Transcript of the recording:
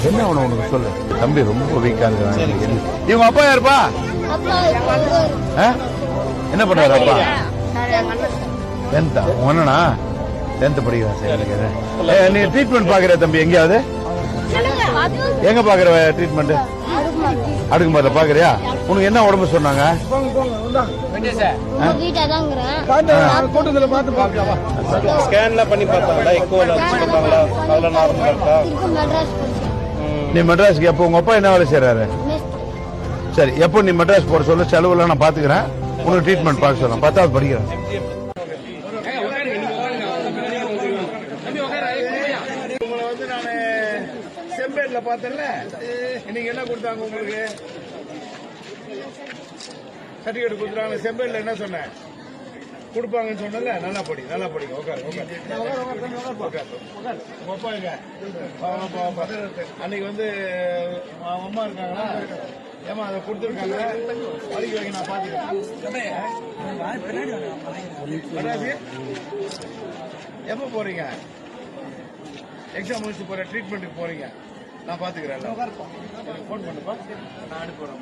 என்ன உனக்கு சொல்லு தம்பி ரொம்ப வீக்கா இருக்காங்க. இவங்க அப்பா யாருப்பா? என்ன பண்றாரு அப்பா? 10th ஒன்னா 10th படிக்கிறான். சரி, நீ ட்ரீட்மெண்ட் பாக்குற தம்பி எங்கேயாவது? எங்க பாக்குற ட்ரீட்மெண்ட்? அடுக்குமாரில பாக்குறியா? உனக்கு என்ன உடம்பு சொன்னாங்க? நீ மெட்ராஸ்க்கு எப்போ? உங்க அப்பா என்ன வேலை செய்யறாரு? சரி, எப்போ நீ மெட்ராஸ் போற சொல்ல, செலவுல நான் பாத்துக்கிறேன். உனக்கு ட்ரீட்மெண்ட் பார்க்க சொல்றேன். 10th படிக்கிறேன். செம்பேட்ல பார்த்தல, இன்னைக்கு என்ன கொடுத்தாங்க உங்களுக்கு? சர்டிபிகேட் கொடுத்துறாங்க. செம்பேட்ல என்ன சொன்னேன்? கொடுப்பாங்கன்னு சொன்னல. நல்லா படி, நல்லா படிக்க. அன்னைக்கு வந்து அம்மா இருக்காங்களா? ஏமா அதை கொடுத்துருக்காங்க, படிக்க வைக்க நான் பாத்துக்கிறேன். எப்ப போறீங்க? எக்ஸாம் முடிச்சு போற, ட்ரீட்மெண்ட்டுக்கு போறீங்க. நான் பாத்துக்கிறேன். போன் பண்ணுப்பா, நான் அனுப்புறேன்.